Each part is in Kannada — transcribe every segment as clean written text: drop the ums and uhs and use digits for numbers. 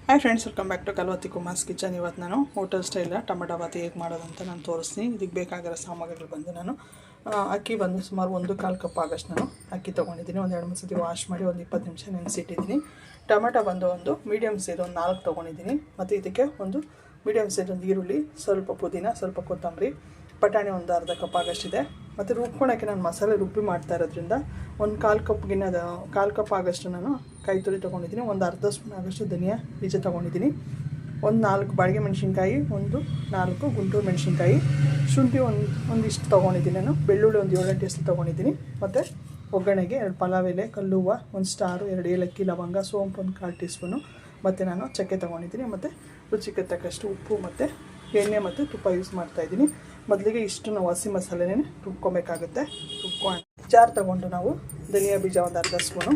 Hi friends, welcome back to Kalvathi Kumar's kitchen. ಇವತ್ತು ನಾನು ಹೋಟೆಲ್ ಸ್ಟೈಲ ಟೊಮೆಟೊ ಬಾತ್ ಹೇಗೆ ಮಾಡೋದಂತ ನಾನು ತೋರಿಸ್ತೀನಿ. ಇದಕ್ಕೆ ಬೇಕಾಗಿರೋ ಸಾಮಗ್ರಿಗಳು ಬಂದು ನಾನು ಅಕ್ಕಿ ಬಂದು ಸುಮಾರು 1/4 ಕಪ್ ಆಗೋಷ್ಟು ನಾನು ಅಕ್ಕಿ ತೊಗೊಂಡಿದ್ದೀನಿ. ಒಂದು 2-3 ಸತಿ ವಾಶ್ ಮಾಡಿ ಒಂದು 20 ನಿಮಿಷ ನೆನೆಸಿಟ್ಟಿದ್ದೀನಿ. ಟೊಮೆಟೊ ಬಂದು ಒಂದು ಮೀಡಿಯಮ್ ಸೈಜ್ ಒಂದು 4 ತೊಗೊಂಡಿದ್ದೀನಿ. ಮತ್ತು ಇದಕ್ಕೆ ಒಂದು ಮೀಡಿಯಮ್ ಸೈಜ್ ಒಂದು ಈರುಳ್ಳಿ, ಸ್ವಲ್ಪ ಪುದೀನ, ಸ್ವಲ್ಪ ಕೊತ್ತಂಬರಿ, ಬಟಾಣಿ ಒಂದು ಅರ್ಧ ಕಪ್ ಆಗೋಷ್ಟಿದೆ. ಮತ್ತು ರುಬ್ಕೊಳಕ್ಕೆ ನಾನು ಮಸಾಲೆ ರುಬ್ಬಿ ಮಾಡ್ತಾ ಇರೋದ್ರಿಂದ ಒಂದು 1/4 ಕಪ್ ಆಗೋಷ್ಟು ನಾನು ಕಾಯಿ ತುರಿ ತೊಗೊಂಡಿದ್ದೀನಿ. ಒಂದು ಅರ್ಧ ಸ್ಪೂನ್ ಆಗೋಷ್ಟು ಧನಿಯಾ ಬೀಜ ತೊಗೊಂಡಿದ್ದೀನಿ. ಒಂದು 4 ಬಾಡಿಗೆ ಮೆಣಸಿನ್ಕಾಯಿ, ಒಂದು 4 ಗುಂಟೂರು ಮೆಣಸಿನ್ಕಾಯಿ, ಶುಂಠಿ ಒಂದಿಷ್ಟು ತೊಗೊಂಡಿದ್ದೀನಿ ನಾನು, ಬೆಳ್ಳುಳ್ಳಿ ಒಂದು 7-8 ಎಸಳು ತೊಗೊಂಡಿದ್ದೀನಿ. ಮತ್ತು ಒಗ್ಗರಣೆಗೆ 2 ಪಲಾವ್ ಎಲೆ, ಕಲ್ಲುವ್ವ, 1 ಸ್ಟಾರು, 2 ಏಲಕ್ಕಿ, ಲವಂಗ, ಸೋಂಪು ಒಂದು 1/4 ಟೀ ಸ್ಪೂನು, ಮತ್ತು ನಾನು ಚಕ್ಕೆ ತೊಗೊಂಡಿದ್ದೀನಿ. ಮತ್ತು ರುಚಿಗೆ ತಕ್ಕಷ್ಟು ಉಪ್ಪು ಮತ್ತು ಎಣ್ಣೆ ಮತ್ತು ತುಪ್ಪ ಯೂಸ್ ಮಾಡ್ತಾಯಿದ್ದೀನಿ. ಮೊದಲಿಗೆ ಇಷ್ಟು ನಾವು ಹಸಿ ಮಸಾಲೆನೇ ರುಬ್ಕೊಬೇಕಾಗುತ್ತೆ. ಜಾರ್ ತೊಗೊಂಡು ನಾವು ಧನಿಯಾ ಬೀಜ ಒಂದು ಅರ್ಧ ಸ್ಪೂನು,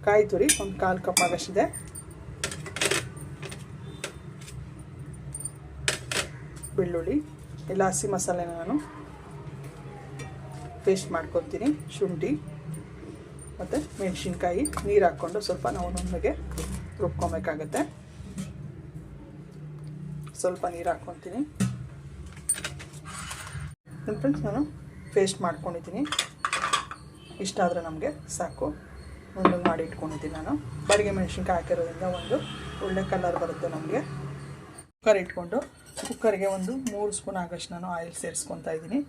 ಕಾಯಿ ತುರಿ ಒಂದು 1/4 ಕಪ್ ಆಗೋಷ್ಟಿದೆ, ಬೆಳ್ಳುಳ್ಳಿ ಎಲ್ಲ ಹಸಿ ಮಸಾಲೆನ ನಾನು ಪೇಸ್ಟ್ ಮಾಡ್ಕೊತೀನಿ. ಶುಂಠಿ ಮತ್ತು ಮೆಣಸಿನ್ಕಾಯಿ ನೀರು ಹಾಕ್ಕೊಂಡು ಸ್ವಲ್ಪ ನಾವು ನುಣ್ಣಗೆ ರುಬ್ಕೊಬೇಕಾಗತ್ತೆ. ಸ್ವಲ್ಪ ನೀರು ಹಾಕ್ಕೊತೀನಿ. ಫ್ರೆಂಡ್ಸ್, ನಾನು ಪೇಸ್ಟ್ ಮಾಡ್ಕೊಂಡಿದ್ದೀನಿ. ಇಷ್ಟ ಆದರೆ ನಮಗೆ ಸಾಕು. ಒಂದು ಮಾಡಿ ಇಟ್ಕೊಂಡಿದ್ದೀನಿ ನಾನು. ಬಾಡಿಗೆ ಮೆಣಸಿನ್ಕಾಯಿ ಹಾಕಿರೋದ್ರಿಂದ ಒಂದು ಒಳ್ಳೆ ಕಲರ್ ಬರುತ್ತೆ ನಮಗೆ. ಕುಕ್ಕರ್ ಇಟ್ಕೊಂಡು ಕುಕ್ಕರ್ಗೆ ಒಂದು 3 ಸ್ಪೂನ್ ಆಗೋಷ್ಟು ನಾನು ಆಯಿಲ್ ಸೇರಿಸ್ಕೊತಾ ಇದ್ದೀನಿ.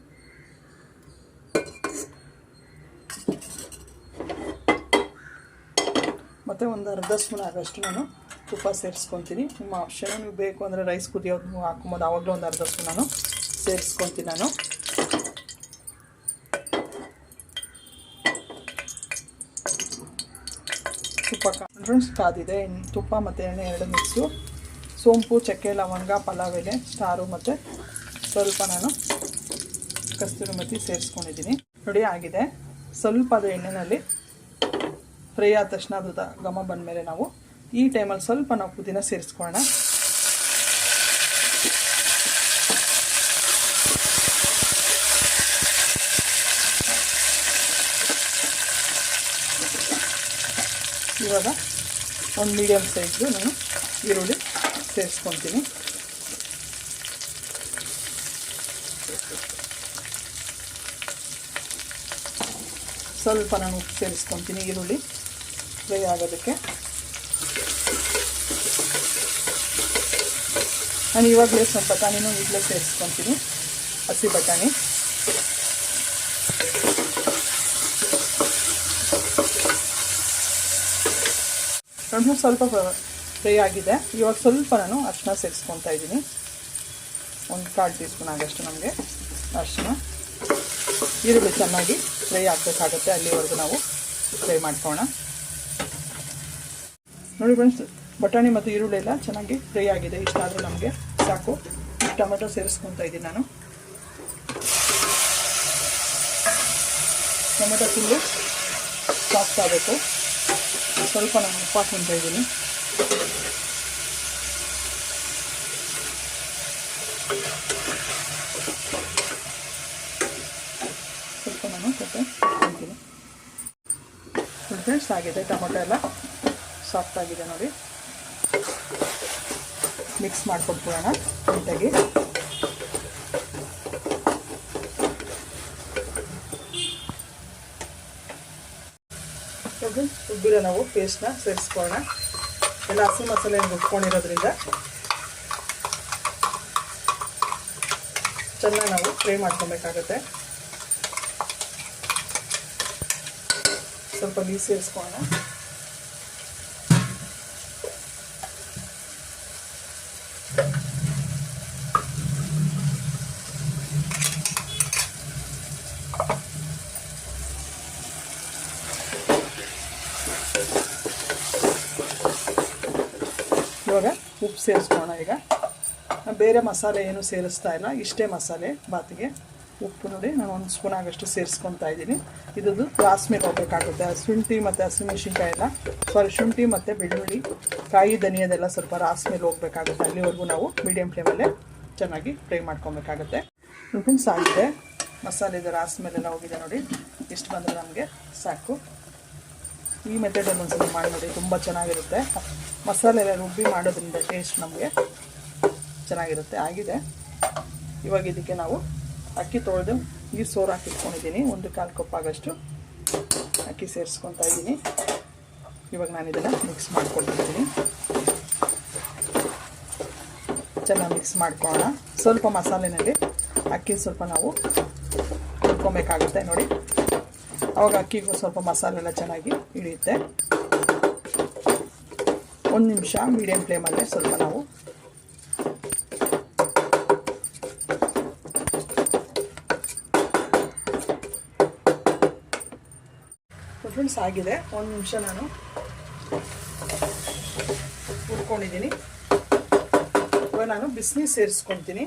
ಮತ್ತು ಒಂದು ಅರ್ಧ ಸ್ಪೂನ್ ಆಗೋಷ್ಟು ನಾನು ತುಪ್ಪ ಸೇರಿಸ್ಕೊತೀನಿ. ನಿಮ್ಮ ಆಪ್ಷನ್, ನೀವು ಬೇಕು ಅಂದರೆ ರೈಸ್ ಕುದಿಯೋದು ಹಾಕ್ಬೋದು, ಆವಾಗಲೂ ಒಂದು ಅರ್ಧ ಸ್ಪೂನ್ ನಾನು ಸೇರಿಸ್ಕೊತೀನಿ. ನಾನು ತುಪ್ಪ ಫ್ರೆಂಡ್ಸ್ ಕಾದಿದೆ. ತುಪ್ಪ ಮತ್ತು ಎಣ್ಣೆ 2 ಮಿಕ್ಸು, ಸೋಂಪು, ಚಕ್ಕೆ, ಲವಂಗ, ಪಲಾವ್ ಎಲೆ, ಸ್ಟಾರು ಮತ್ತು ಸ್ವಲ್ಪ ನಾನು ಕಸ್ತೂರಿ ಮೆಥಿ ಸೇರಿಸ್ಕೊಂಡಿದ್ದೀನಿ. ನೋಡಿ ಆಗಿದೆ. ಸ್ವಲ್ಪ ಅದು ಎಣ್ಣೆಯಲ್ಲಿ ಫ್ರೈ ಆದ ತಕ್ಷಣ ಅದು ಘಮ ಬಂದ ಮೇಲೆ ನಾವು ಈ ಟೈಮಲ್ಲಿ ಸ್ವಲ್ಪ ನಾವು ಪುದೀನ ಸೇರಿಸ್ಕೊಳ್ಳೋಣ. ಇವಾಗ ಒಂದು ಮೀಡಿಯಮ್ ಸೈಜು ನಾನು ಈರುಳ್ಳಿ ಸೇರಿಸ್ಕೊತೀನಿ. ಸ್ವಲ್ಪ ನಾನು ಉಪ್ಪು ಸೇರಿಸ್ಕೊತೀನಿ ಈರುಳ್ಳಿ ಫ್ರೈ ಆಗೋದಕ್ಕೆ. ನಾನು ಇವಾಗಲೇ ಸ್ವಲ್ಪ ಬಟಾಣಿನೂ ಈಗಲೇ ಸೇರಿಸ್ಕೊತೀನಿ, ಹಸಿ ಬಟಾಣಿ. ಸ್ವಲ್ಪ ಫ್ರೈ ಆಗಿದೆ. ಇವಾಗ ಸ್ವಲ್ಪ ನಾನು ಅರಿಶಿನ ಸೇರಿಸ್ಕೊತಾ ಇದ್ದೀನಿ. ಒಂದು 1/4 ಟೀ ಸ್ಪೂನ್ ಆಗೋಷ್ಟು ನಮಗೆ ಅರಿಶಿನ. ಈರುಳ್ಳಿ ಚೆನ್ನಾಗಿ ಫ್ರೈ ಆಗಬೇಕಾಗುತ್ತೆ, ಅಲ್ಲಿವರೆಗೂ ನಾವು ಫ್ರೈ ಮಾಡ್ಕೊಳ್ಳೋಣ. ನೋಡಿ ಫ್ರೆಂಡ್ಸ್, ಬಟಾಣಿ ಮತ್ತು ಈರುಳ್ಳಿ ಎಲ್ಲ ಚೆನ್ನಾಗಿ ಫ್ರೈ ಆಗಿದೆ. ಇಷ್ಟಾದರೂ ನಮಗೆ ಸಾಕು. ಟೊಮೆಟೊ ಸೇರಿಸ್ಕೊತಾ ಇದ್ದೀನಿ ನಾನು. ಟೊಮೆಟೊ ಫುಲ್ಲು ಸಾಫ್ಟ್ ಆಗಬೇಕು. ಸ್ವಲ್ಪ ನಾನು ಉಪ್ಪು ಹಾಕ್ಕೊತಾ ಇದ್ದೀನಿ. ಸ್ವಲ್ಪ ನಾನು ಹಾಕ್ತೀನಿ. ಫ್ರೆಂಡ್ಸ್ ಆಗಿದೆ. ಟೊಮೆಟೊ ಎಲ್ಲ ಸಾಫ್ಟ್ ಆಗಿದೆ ನೋಡಿ. ಮಿಕ್ಸ್ ಮಾಡಿಕೊಟ್ಬಿಡೋಣ ನೀಟಾಗಿ. ರುಬ್ಬಿರೋ ನಾವು ಪೇಸ್ಟ್ನ ಸೇರಿಸ್ಕೊಳ್ಳೋಣ. ಎಲ್ಲ ಹಸಿ ಮಸಾಲೆ ರುಬ್ಕೊಂಡಿರೋದ್ರಿಂದ ಚೆನ್ನಾಗಿ ನಾವು ಫ್ರೈ ಮಾಡ್ಕೊಬೇಕಾಗತ್ತೆ. ಸ್ವಲ್ಪ ನೀರು ಸೇರಿಸ್ಕೊಳ್ಳೋಣ. ಇವಾಗ ಉಪ್ಪು ಸೇರಿಸ್ಕೊಳ್ಳೋಣ. ಈಗ ಬೇರೆ ಮಸಾಲೆ ಏನು ಸೇರಿಸ್ತಾ ಇಲ್ಲ, ಇಷ್ಟೇ ಮಸಾಲೆ ಬಾತಿಗೆ. ಉಪ್ಪು ನೋಡಿ ನಾನು 1 ಸ್ಪೂನ್ ಆಗೋಷ್ಟು ಸೇರಿಸ್ಕೊತಾ ಇದ್ದೀನಿ. ಇದ್ದು ರಾಸ್ಮೇಲೆ ಹೋಗಬೇಕಾಗುತ್ತೆ. ಶುಂಠಿ ಮತ್ತು ಹಸಿಮೆಣಸಿನ್ಕಾಯಿ ಎಲ್ಲ ಶುಂಠಿ ಮತ್ತು ಬೆಳ್ಳುಳ್ಳಿ, ಕಾಯಿ, ಧನಿಯದೆಲ್ಲ ಸ್ವಲ್ಪ ರಾಸ್ಮೇಲೆ ಹೋಗಬೇಕಾಗುತ್ತೆ. ಅಲ್ಲಿವರೆಗೂ ನಾವು ಮೀಡಿಯಮ್ ಫ್ಲೇಮಲ್ಲೇ ಚೆನ್ನಾಗಿ ಫ್ರೈ ಮಾಡ್ಕೊಬೇಕಾಗುತ್ತೆ. ಫ್ರೆಂಡ್ಸ್ ಆಗಿದೆ. ಮಸಾಲೆದು ರಾಸ್ಮೇಲೆಲ್ಲ ಹೋಗಿದೆ ನೋಡಿ. ಇಷ್ಟು ಬಂದರೆ ನಮಗೆ ಸಾಕು. ಈ ಮೆಥಡಲ್ಲಿ ಒಂದ್ಸಲ ಮಾಡಿ ನೋಡಿ, ತುಂಬ ಚೆನ್ನಾಗಿರುತ್ತೆ. ಮಸಾಲೆ ಎಲ್ಲ ರುಬ್ಬಿ ಮಾಡೋದ್ರಿಂದ ಟೇಸ್ಟ್ ನಮಗೆ ಚೆನ್ನಾಗಿರುತ್ತೆ. ಆಗಿದೆ. ಇವಾಗ ಇದಕ್ಕೆ ನಾವು ಅಕ್ಕಿ ತೊಳೆದು ನೀರು ಸೋರು ಹಾಕಿಟ್ಕೊಂಡಿದ್ದೀನಿ. 1/4 ಕಪ್ ಆಗೋಷ್ಟು ಅಕ್ಕಿ ಸೇರಿಸ್ಕೊತಾ ಇದ್ದೀನಿ. ಇವಾಗ ನಾನು ಇದನ್ನು ಮಿಕ್ಸ್ ಮಾಡ್ಕೊಳ್ತಿದ್ದೀನಿ. ಚೆನ್ನಾಗಿ ಮಿಕ್ಸ್ ಮಾಡ್ಕೊಳ್ಳೋಣ. ಸ್ವಲ್ಪ ಮಸಾಲೆನಲ್ಲಿ ಅಕ್ಕಿ ಸ್ವಲ್ಪ ನಾವು ಹುರ್ಕೊಬೇಕಾಗುತ್ತೆ ನೋಡಿ. ಆವಾಗ ಅಕ್ಕಿಗೂ ಸ್ವಲ್ಪ ಮಸಾಲೆ ಎಲ್ಲ ಚೆನ್ನಾಗಿ ಹಿಡಿಯುತ್ತೆ. 1 ನಿಮಿಷ ಮೀಡಿಯಮ್ ಫ್ಲೇಮಲ್ಲೇ ಸ್ವಲ್ಪ ನಾವು ಫ್ರೆಂಡ್ಸ್ ಆಗಿದೆ. 1 ನಿಮಿಷ ನಾನು ಹುರ್ಕೊಂಡಿದ್ದೀನಿ. ಇವಾಗ ನಾನು ಬಿಸಿನೀರು ಸೇರಿಸ್ಕೊತೀನಿ.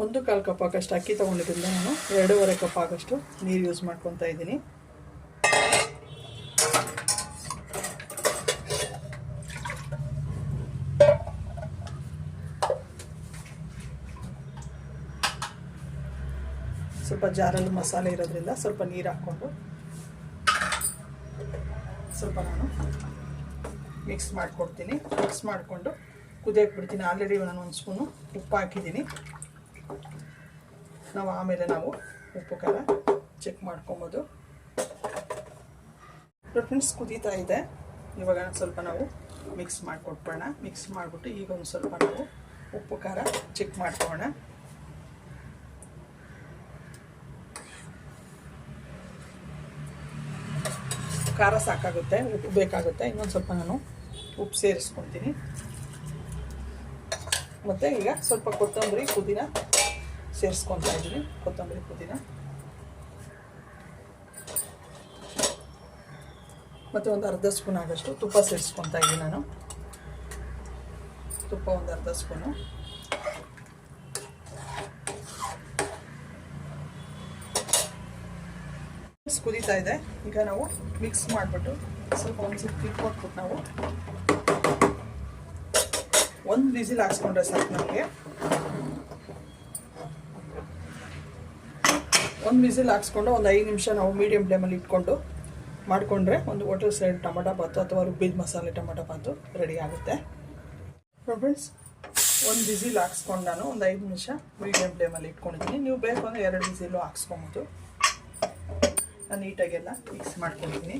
ಒಂದು 1/4 ಕಪ್ ಆಗಷ್ಟು ಅಕ್ಕಿ ತೊಗೊಂಡಿದ್ದರಿಂದ ನಾನು 2.5 ಕಪ್ ಆಗಷ್ಟು ನೀರು ಯೂಸ್ ಮಾಡ್ಕೊತಾ ಇದ್ದೀನಿ. ಸ್ವಲ್ಪ ಜಾರಲ್ಲಿ ಮಸಾಲೆ ಇರೋದ್ರಿಂದ ಸ್ವಲ್ಪ ನೀರು ಹಾಕ್ಕೊಂಡು ಸ್ವಲ್ಪ ನಾನು ಮಿಕ್ಸ್ ಮಾಡಿಕೊಡ್ತೀನಿ. ಮಿಕ್ಸ್ ಮಾಡಿಕೊಂಡು ಕುದಿಯೋಕೆ ಬಿಡ್ತೀನಿ. ಆಲ್ರೆಡಿ ನಾನು 1 ಸ್ಪೂನು ಉಪ್ಪು ಹಾಕಿದ್ದೀನಿ. ಆಮೇಲೆ ನಾವು ಉಪ್ಪು ಖಾರ ಚೆಕ್ ಮಾಡ್ಕೊಬೋದು. ಫ್ರೆಂಡ್ಸ್ ಕುದೀತಾ ಇದೆ. ಇವಾಗ ಸ್ವಲ್ಪ ನಾವು ಮಿಕ್ಸ್ ಮಾಡಿಕೊಟ್ಬೋಣ. ಮಿಕ್ಸ್ ಮಾಡಿಬಿಟ್ಟು ಈಗ ಒಂದು ಸ್ವಲ್ಪ ನಾವು ಉಪ್ಪು ಖಾರ ಚೆಕ್ ಮಾಡ್ಕೊಳ್ಳೋಣ. ಖಾರ ಸಾಕಾಗುತ್ತೆ, ಉಪ್ಪು ಬೇಕಾಗುತ್ತೆ. ಇನ್ನೊಂದು ಸ್ವಲ್ಪ ನಾನು ಉಪ್ಪು ಸೇರಿಸ್ಕೊತೀನಿ. ಮತ್ತು ಈಗ ಸ್ವಲ್ಪ ಕೊತ್ತಂಬರಿ ಪುದೀನ ಸೇರಿಸ್ಕೊತಾ ಇದ್ದೀನಿ. ಕೊತ್ತಂಬರಿ ಪುದೀನ ಮತ್ತು ಒಂದು ಅರ್ಧ ಸ್ಪೂನ್ ಆಗಷ್ಟು ತುಪ್ಪ ಸೇರಿಸ್ಕೊತಾ ಇದ್ದೀನಿ ನಾನು. ತುಪ್ಪ ಒಂದು ಅರ್ಧ ಸ್ಪೂನು. ಕುದೀತಾ ಇದೆ. ಈಗ ನಾವು ಮಿಕ್ಸ್ ಮಾಡಿಬಿಟ್ಟು ಸ್ವಲ್ಪ ಒಂದ್ಸತಿ ತಿರ್ಕೊಟ್ಬಿಟ್ಟು ನಾವು 1 ವಿಸಿಲ್ ಹಾಕ್ಸ್ಕೊಂಡ್ರೆ ಸಾಕು ನಮಗೆ. 1 ವಿಸಿಲ್ ಹಾಕ್ಸ್ಕೊಂಡು ಒಂದು 5 ನಿಮಿಷ ನಾವು ಮೀಡಿಯಮ್ ಫ್ಲೇಮಲ್ಲಿ ಇಟ್ಕೊಂಡು ಮಾಡಿಕೊಂಡ್ರೆ ಒಂದು ಹೋಟೆಲ್ ಸ್ಟೈಲ್ ಟೊಮೊಟೊ ಬಾತು ಅಥವಾ ರುಬ್ಬಿದ ಮಸಾಲೆ ಟೊಮೊಟೊ ಬಾತು ರೆಡಿ ಆಗುತ್ತೆ. ಫ್ರೆಂಡ್ಸ್ 1 ವಿಸಿಲ್ ಹಾಕ್ಸ್ಕೊಂಡು ನಾನು ಒಂದು 5 ನಿಮಿಷ ಮೀಡಿಯಮ್ ಫ್ಲೇಮಲ್ಲಿ ಇಟ್ಕೊಂಡಿದ್ದೀನಿ. ನೀವು ಬೇಕು ಅಂದರೆ 2 ವಿಸಿಲು ಹಾಕ್ಸ್ಕೊಬೋದು. ನಾನು ನೀಟಾಗೆಲ್ಲ ಮಿಕ್ಸ್ ಮಾಡ್ಕೊಂಡಿದ್ದೀನಿ.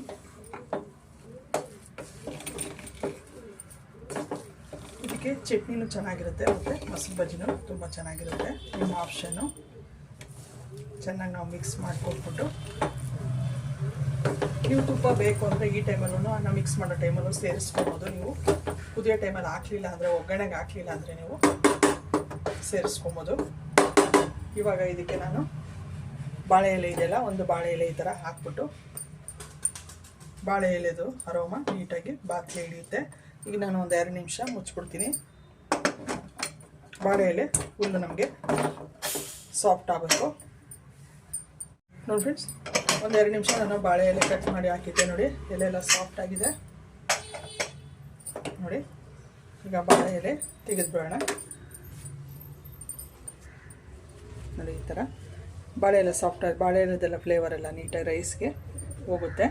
ಇದಕ್ಕೆ ಚಟ್ನಿನೂ ಚೆನ್ನಾಗಿರುತ್ತೆ ಮತ್ತು ಮೊಸರು ಬಜ್ಜಿನೂ ತುಂಬ ಚೆನ್ನಾಗಿರುತ್ತೆ. ನಿಮ್ಮ ಆಪ್ಷನ್ನು. ಚೆನ್ನಾಗಿ ನಾವು ಮಿಕ್ಸ್ ಮಾಡಿಕೊಟ್ಬಿಟ್ಟು ನೀವು ತುಪ್ಪ ಬೇಕು ಅಂದರೆ ಈ ಟೈಮಲ್ಲೂ ಅನ್ನ ಮಿಕ್ಸ್ ಮಾಡೋ ಟೈಮಲ್ಲೂ ಸೇರಿಸ್ಕೊಬೋದು. ನೀವು ಕುದಿಯೋ ಟೈಮಲ್ಲಿ ಹಾಕಲಿಲ್ಲ ಅಂದರೆ, ಒಗ್ಗರಣೆಗೆ ಹಾಕಲಿಲ್ಲ ಅಂದರೆ ನೀವು ಸೇರಿಸ್ಕೊಬೋದು. ಇವಾಗ ಇದಕ್ಕೆ ನಾನು ಬಾಳೆ ಎಲೆ ಇದೆಯಲ್ಲ, ಒಂದು ಬಾಳೆ ಎಲೆ ಈ ಥರ ಹಾಕ್ಬಿಟ್ಟು ಬಾಳೆ ಎಲೆದು ಅರೋಮ ನೀಟಾಗಿ ಬಾತ್ಗೆ ಹಿಡಿಯುತ್ತೆ. ಈಗ ನಾನು ಒಂದು 2 ನಿಮಿಷ ಮುಚ್ಚಿಬಿಡ್ತೀನಿ. ಬಾಳೆ ಎಲೆ ಫುಲ್ಲು ನಮಗೆ ಸಾಫ್ಟ್ ಆಗಬೇಕು ನೋಡಿ ಫ್ರೆಂಡ್ಸ್. ಒಂದು 2 ನಿಮಿಷ ನಾನು ಬಾಳೆ ಎಲೆ ಕಟ್ ಮಾಡಿ ಹಾಕಿದ್ದೆ ನೋಡಿ. ಎಲೆ ಎಲ್ಲ ಸಾಫ್ಟ್ ಆಗಿದೆ ನೋಡಿ. ಈಗ ಬಾಳೆ ಎಲೆ ತೆಗೆದುಬಿಡೋಣ ನೋಡಿ. ಈ ಥರ ಬಾಳೆ ಎಲೆ ಸಾಫ್ಟ್ ಆಗಿ, ಬಾಳೆ ಎಲೆದೆಲ್ಲ ಫ್ಲೇವರ್ ಎಲ್ಲ ನೀಟಾಗಿ ರೈಸ್ಗೆ ಹೋಗುತ್ತೆ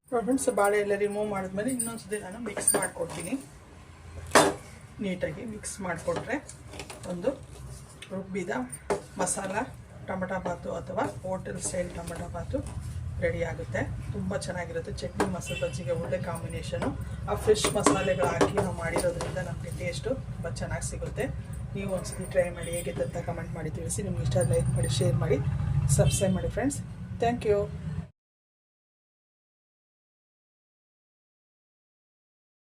ಫ್ರೆಂಡ್ಸ್. ಬಾಳೆ ಎಲೆ ರಿಮೂವ್ ಮಾಡಿದ್ಮೇಲೆ ಇನ್ನೊಂದ್ಸತಿ ನಾನು ಮಿಕ್ಸ್ ಮಾಡಿಕೊಡ್ತೀನಿ. ನೀಟಾಗಿ ಮಿಕ್ಸ್ ಮಾಡಿಕೊಟ್ರೆ ಒಂದು ರುಬ್ಬಿದ ಮಸಾಲ ಟೊಮೊಟೊ ಬಾತು ಅಥವಾ ಹೋಟೆಲ್ ಸ್ಟೈಲ್ ಟೊಮೊಟೊ ಬಾತು ರೆಡಿ ಆಗುತ್ತೆ. ತುಂಬ ಚೆನ್ನಾಗಿರುತ್ತೆ. ಚಟ್ನಿ ಮೊಸರು ಬಜ್ಜಿಗೆ ಒಳ್ಳೆ ಕಾಂಬಿನೇಷನು. ಆ ಫ್ರೆಶ್ ಮಸಾಲೆಗಳು ಹಾಕಿ ನಾವು ಮಾಡಿರೋದ್ರಿಂದ ನಮಗೆ ಟೇಸ್ಟು ತುಂಬ ಚೆನ್ನಾಗಿ ಸಿಗುತ್ತೆ. ನೀವು ಒಂದ್ಸತಿ ಟ್ರೈ ಮಾಡಿ, ಹೇಗೆ ಅಂತ ಕಮೆಂಟ್ ಮಾಡಿ ತಿಳಿಸಿ. ನಿಮ್ಗೆ ಇಷ್ಟ ಲೈಕ್ ಮಾಡಿ, ಶೇರ್ ಮಾಡಿ, ಸಬ್ಸ್ಕ್ರೈಬ್ ಮಾಡಿ ಫ್ರೆಂಡ್ಸ್. Thank you.